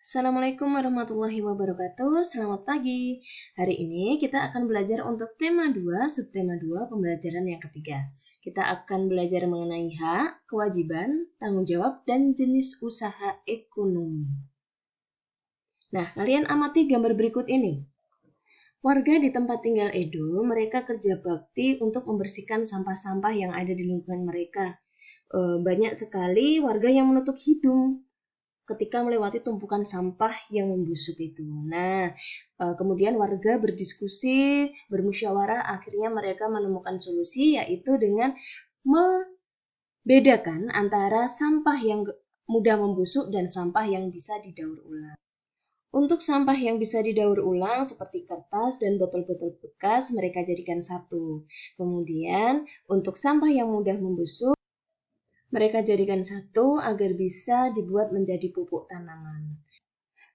Assalamualaikum warahmatullahi wabarakatuh. Selamat pagi. Hari ini kita akan belajar untuk tema 2, subtema 2, pembelajaran yang ketiga. Kita akan belajar mengenai hak, kewajiban, tanggung jawab, dan jenis usaha ekonomi. Nah, kalian amati gambar berikut ini. Warga di tempat tinggal Edo, mereka kerja bakti untuk membersihkan sampah-sampah yang ada di lingkungan mereka. Banyak sekali warga yang menutup hidung ketika melewati tumpukan sampah yang membusuk itu. Nah, kemudian warga berdiskusi, bermusyawarah, akhirnya mereka menemukan solusi, yaitu dengan membedakan antara sampah yang mudah membusuk dan sampah yang bisa didaur ulang. Untuk sampah yang bisa didaur ulang seperti kertas dan botol-botol bekas, mereka jadikan satu. Kemudian, untuk sampah yang mudah membusuk, mereka jadikan satu agar bisa dibuat menjadi pupuk tanaman.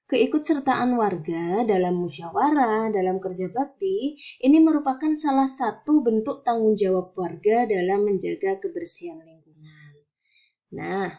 Keikutsertaan warga dalam musyawarah, dalam kerja bakti, ini merupakan salah satu bentuk tanggung jawab warga dalam menjaga kebersihan lingkungan. Nah,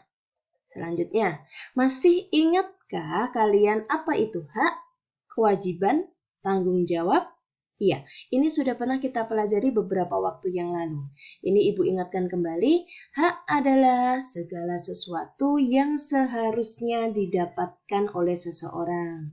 selanjutnya, masih ingatkah kalian apa itu hak, kewajiban, tanggung jawab? Iya, ini sudah pernah kita pelajari beberapa waktu yang lalu. Ini Ibu ingatkan kembali, hak adalah segala sesuatu yang seharusnya didapatkan oleh seseorang.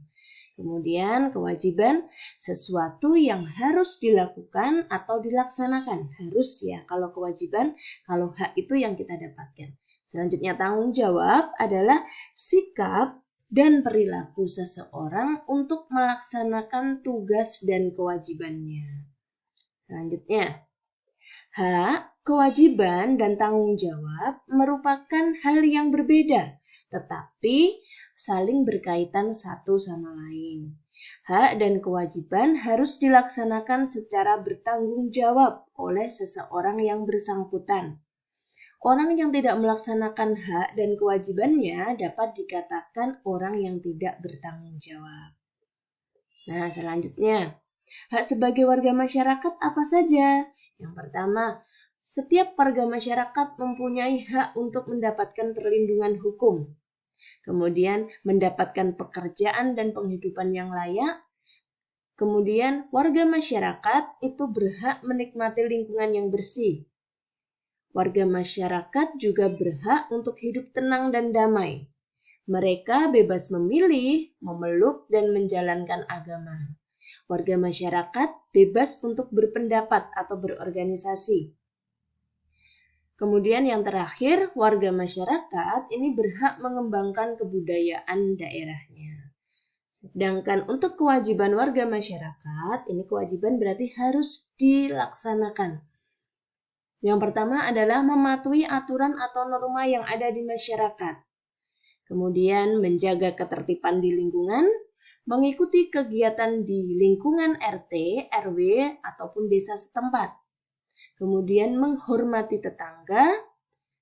Kemudian kewajiban, sesuatu yang harus dilakukan atau dilaksanakan. Harus ya, kalau kewajiban, kalau hak itu yang kita dapatkan. Selanjutnya tanggung jawab adalah sikap dan perilaku seseorang untuk melaksanakan tugas dan kewajibannya. Selanjutnya, hak, kewajiban, dan tanggung jawab merupakan hal yang berbeda, tetapi saling berkaitan satu sama lain. Hak dan kewajiban harus dilaksanakan secara bertanggung jawab oleh seseorang yang bersangkutan. Orang yang tidak melaksanakan hak dan kewajibannya dapat dikatakan orang yang tidak bertanggung jawab. Nah, selanjutnya, hak sebagai warga masyarakat apa saja? Yang pertama, setiap warga masyarakat mempunyai hak untuk mendapatkan perlindungan hukum. Kemudian, mendapatkan pekerjaan dan penghidupan yang layak. Kemudian, warga masyarakat itu berhak menikmati lingkungan yang bersih. Warga masyarakat juga berhak untuk hidup tenang dan damai. Mereka bebas memilih, memeluk, dan menjalankan agama. Warga masyarakat bebas untuk berpendapat atau berorganisasi. Kemudian yang terakhir, warga masyarakat ini berhak mengembangkan kebudayaan daerahnya. Sedangkan untuk kewajiban warga masyarakat, ini kewajiban berarti harus dilaksanakan. Yang pertama adalah mematuhi aturan atau norma yang ada di masyarakat. Kemudian menjaga ketertiban di lingkungan, mengikuti kegiatan di lingkungan RT, RW, ataupun desa setempat. Kemudian menghormati tetangga.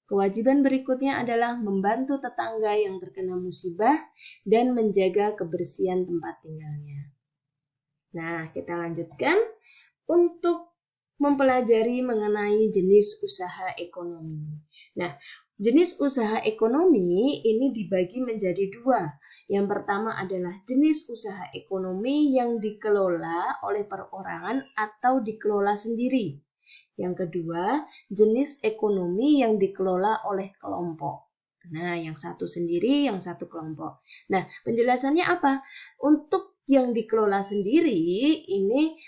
Kewajiban berikutnya adalah membantu tetangga yang terkena musibah dan menjaga kebersihan tempat tinggalnya. Nah, kita lanjutkan untuk mempelajari mengenai jenis usaha ekonomi. Nah, jenis usaha ekonomi ini dibagi menjadi dua. Yang pertama adalah jenis usaha ekonomi yang dikelola oleh perorangan atau dikelola sendiri. Yang kedua, jenis ekonomi yang dikelola oleh kelompok. Nah, yang satu sendiri, yang satu kelompok. Nah, penjelasannya apa? Untuk yang dikelola sendiri, ini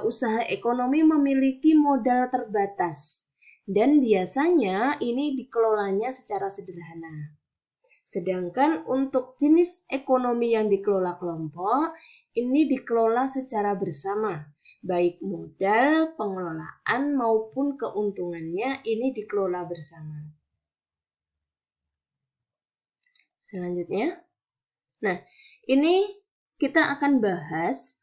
usaha ekonomi memiliki modal terbatas dan biasanya ini dikelolanya secara sederhana. Sedangkan untuk jenis ekonomi yang dikelola kelompok, ini dikelola secara bersama. Baik modal, pengelolaan maupun keuntungannya ini dikelola bersama. Selanjutnya, nah ini kita akan bahas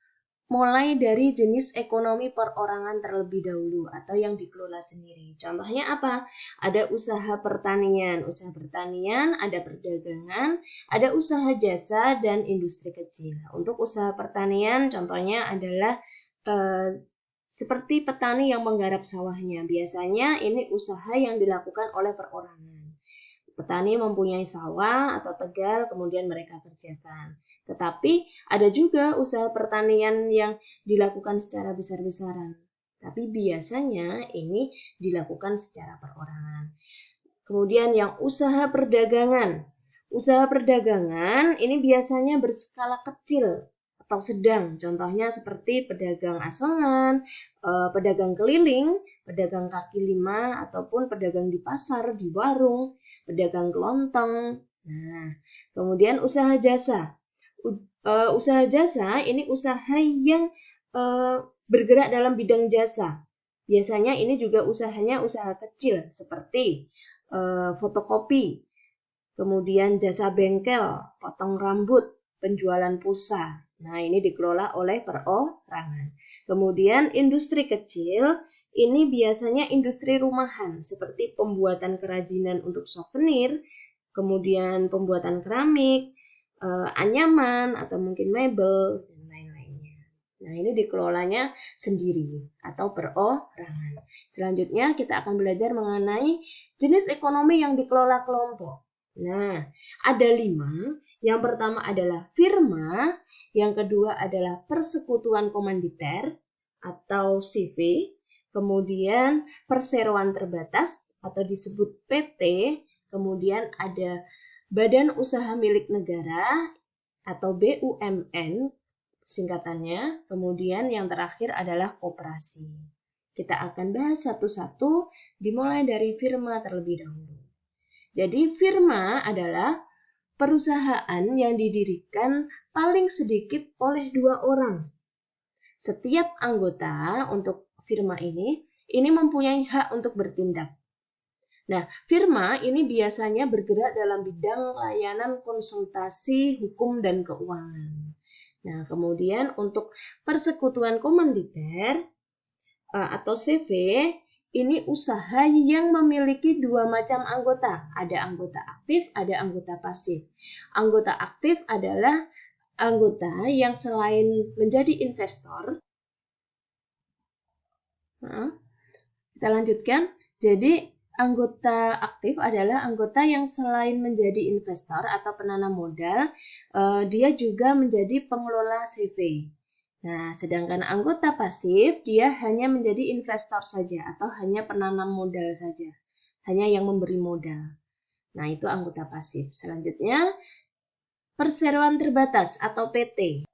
mulai dari jenis ekonomi perorangan terlebih dahulu atau yang dikelola sendiri. Contohnya apa? Ada usaha pertanian. Usaha pertanian, ada perdagangan, ada usaha jasa, dan industri kecil. Untuk usaha pertanian contohnya adalah seperti petani yang menggarap sawahnya. Biasanya ini usaha yang dilakukan oleh perorangan. Petani mempunyai sawah atau tegal, kemudian mereka kerjakan. Tetapi ada juga usaha pertanian yang dilakukan secara besar-besaran. Tapi biasanya ini dilakukan secara perorangan. Kemudian yang usaha perdagangan. Usaha perdagangan ini biasanya berskala kecil atau sedang. Contohnya seperti pedagang asongan, pedagang keliling, pedagang kaki lima, ataupun pedagang di pasar, di warung, pedagang kelontong. Nah, kemudian usaha jasa. Usaha jasa ini usaha yang bergerak dalam bidang jasa. Biasanya ini juga usahanya usaha kecil seperti fotokopi, kemudian jasa bengkel, potong rambut, penjualan pulsa. Nah, ini dikelola oleh perorangan. Kemudian industri kecil, ini biasanya industri rumahan seperti pembuatan kerajinan untuk souvenir, kemudian pembuatan keramik, anyaman atau mungkin mebel dan lain-lainnya. Nah, ini dikelolanya sendiri atau perorangan. Selanjutnya kita akan belajar mengenai jenis ekonomi yang dikelola kelompok. Nah, ada 5. Yang pertama adalah firma, yang kedua adalah persekutuan komanditer atau CV, kemudian perseroan terbatas atau disebut PT, kemudian ada badan usaha milik negara atau BUMN singkatannya, kemudian yang terakhir adalah koperasi. Kita akan bahas satu-satu dimulai dari firma terlebih dahulu. Jadi firma adalah perusahaan yang didirikan paling sedikit oleh 2 orang. Setiap anggota untuk firma ini mempunyai hak untuk bertindak. Nah, firma ini biasanya bergerak dalam bidang layanan konsultasi, hukum, dan keuangan. Nah, kemudian untuk persekutuan komanditer atau CV, ini usaha yang memiliki 2 macam anggota. Ada anggota aktif, ada anggota pasif. Anggota aktif adalah anggota yang selain menjadi investor, kita lanjutkan. Jadi anggota aktif adalah anggota yang selain menjadi investor atau penanam modal, dia juga menjadi pengelola CV. Nah, sedangkan anggota pasif, dia hanya menjadi investor saja atau hanya penanam modal saja, hanya yang memberi modal. Nah, itu anggota pasif. Selanjutnya, perseroan terbatas atau PT.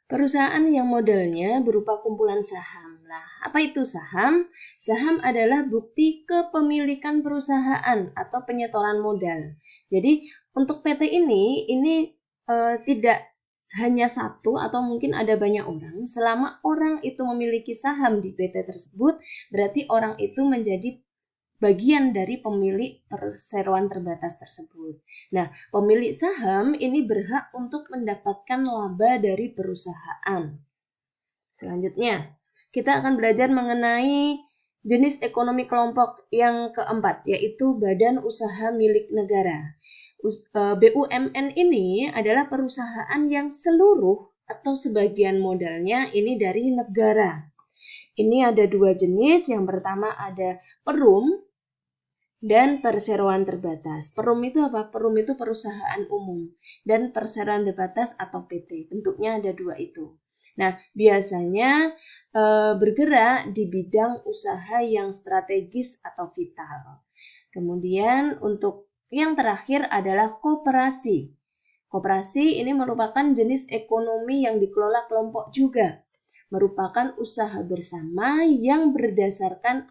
Perusahaan yang modalnya berupa kumpulan saham. Nah, apa itu saham? Saham adalah bukti kepemilikan perusahaan atau penyetoran modal. Jadi, untuk PT ini tidak hanya satu atau mungkin ada banyak orang. Selama orang itu memiliki saham di PT tersebut, berarti orang itu menjadi bagian dari pemilik perseroan terbatas tersebut. Nah, pemilik saham ini berhak untuk mendapatkan laba dari perusahaan. Selanjutnya, kita akan belajar mengenai jenis ekonomi kelompok yang keempat, yaitu badan usaha milik negara. BUMN ini adalah perusahaan yang seluruh atau sebagian modalnya ini dari negara. Ini ada 2 jenis. Yang pertama ada perum dan perseroan terbatas. Perum itu apa? Perum itu perusahaan umum. Dan perseroan terbatas atau PT. Bentuknya ada 2 itu. Nah, biasanya bergerak di bidang usaha yang strategis atau vital. Kemudian untuk yang terakhir adalah koperasi. Koperasi ini merupakan jenis ekonomi yang dikelola kelompok juga. Merupakan usaha bersama yang berdasarkan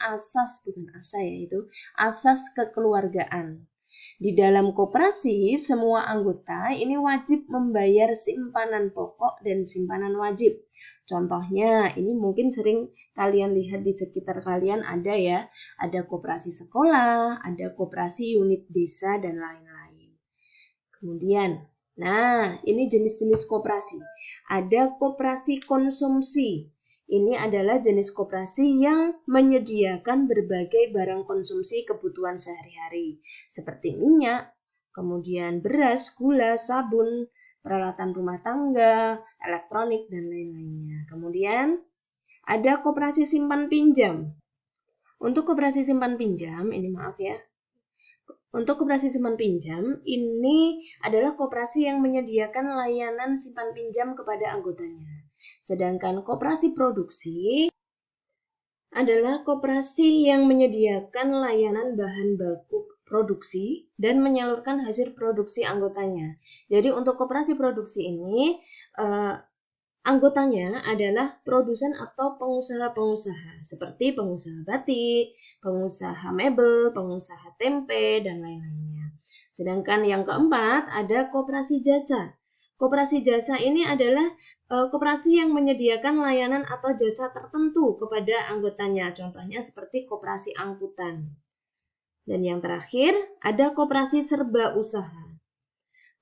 asas kekeluargaan. Di dalam koperasi, semua anggota ini wajib membayar simpanan pokok dan simpanan wajib. Contohnya, ini mungkin sering kalian lihat di sekitar kalian ada ya, ada koperasi sekolah, ada koperasi unit desa, dan lain-lain. Kemudian, nah ini jenis-jenis koperasi. Ada koperasi konsumsi. Ini adalah jenis koperasi yang menyediakan berbagai barang konsumsi kebutuhan sehari-hari, seperti minyak, kemudian beras, gula, sabun, peralatan rumah tangga, elektronik, dan lain-lainnya. Kemudian ada koperasi simpan pinjam. Untuk koperasi simpan pinjam, ini maaf ya. Untuk koperasi simpan pinjam, ini adalah koperasi yang menyediakan layanan simpan pinjam kepada anggotanya. Sedangkan koperasi produksi adalah koperasi yang menyediakan layanan bahan baku produksi dan menyalurkan hasil produksi anggotanya. Jadi untuk koperasi produksi ini, anggotanya adalah produsen atau pengusaha-pengusaha seperti pengusaha batik, pengusaha mebel, pengusaha tempe, dan lain-lainnya. Sedangkan yang keempat ada koperasi jasa. Koperasi jasa ini adalah koperasi yang menyediakan layanan atau jasa tertentu kepada anggotanya. Contohnya seperti koperasi angkutan. Dan yang terakhir ada koperasi serba usaha.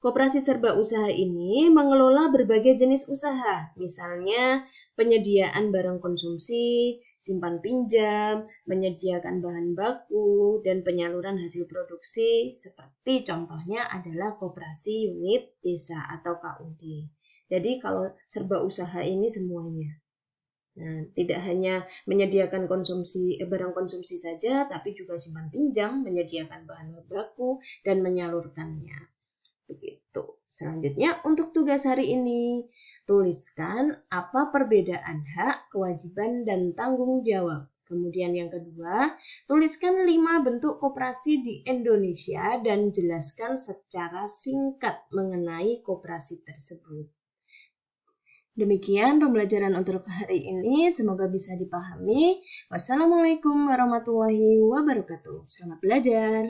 Koperasi serba usaha ini mengelola berbagai jenis usaha, misalnya penyediaan barang konsumsi, simpan pinjam, menyediakan bahan baku, dan penyaluran hasil produksi, seperti contohnya adalah koperasi unit desa atau KUD. Jadi kalau serba usaha ini semuanya. Nah, tidak hanya menyediakan barang konsumsi saja, tapi juga simpan pinjam, menyediakan bahan baku, dan menyalurkannya. Begitu. Selanjutnya untuk tugas hari ini, tuliskan apa perbedaan hak, kewajiban, dan tanggung jawab. Kemudian yang kedua, tuliskan 5 bentuk koperasi di Indonesia dan jelaskan secara singkat mengenai koperasi tersebut. Demikian pembelajaran untuk hari ini, semoga bisa dipahami. Wassalamualaikum warahmatullahi wabarakatuh. Selamat belajar.